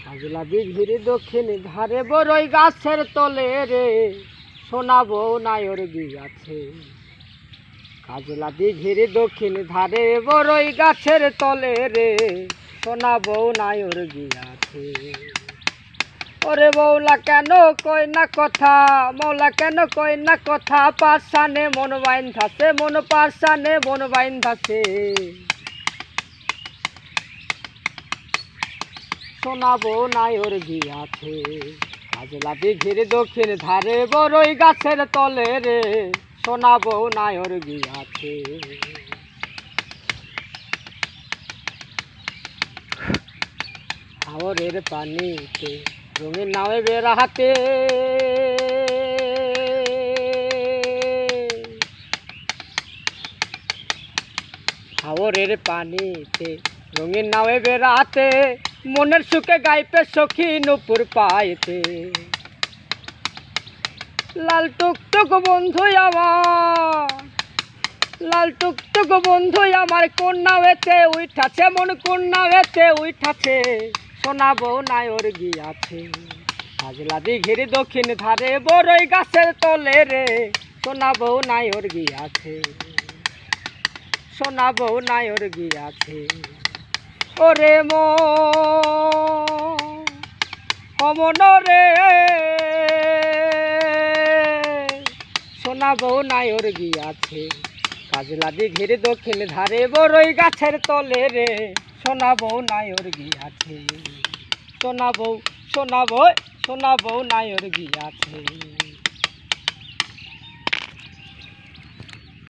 কাজলা দিঘির দক্ষিণ ধারে বড়ই গাছের তলে রে সোনা বউ নায়র গিয়াছে। কাজলা দিঘির দক্ষিণ ধারে বড়ই গাছের তলে রে সোনা বউ নায়র গিয়াছে। ওরে বউলা কেন কই না কথা, মৌলা কেন কই না কথা, পাশানে মন বাইন্ধাছে, মন পাশানে মন বাইন্ধাছে। সোনা বউ নায়র গিয়াছে। কাজলা দিঘির দক্ষিণ ধারে বড়ই গাছের তলে রে সোনা বউ নায়র গিয়াছে। হাওরের পানিতে রঙিন নামে বেড়াতে, হাওরের পানিতে রঙিন নামে বেড়াতে, মনের সুখে গাইপে সখী নুপুর পাইতে। লাল টুকটুক বন্ধু আমার, লাল টুকটুক বন্ধু আমার কোন নাওয়েতে উঠাছে, মন কোন নাওয়েতে উঠাছে। সোনা বউ নায়র গিয়াছে। কাজলা দিঘির দক্ষিণ ধারে বড়ই গাছের তলে রে সোনা বউ নায়র গিয়াছে। সোনা বউ নায়র গিয়াছে। ওরে মন রে সোনা বউ নায়র গিয়াছে। কাজলা দিঘির দক্ষিণ ধারে বড়ই গাছের তলে রে সোনা বউ নায়র গিয়াছে। সোনা বউ, সোনা বউ, সোনা বউ নায়র গিয়াছে।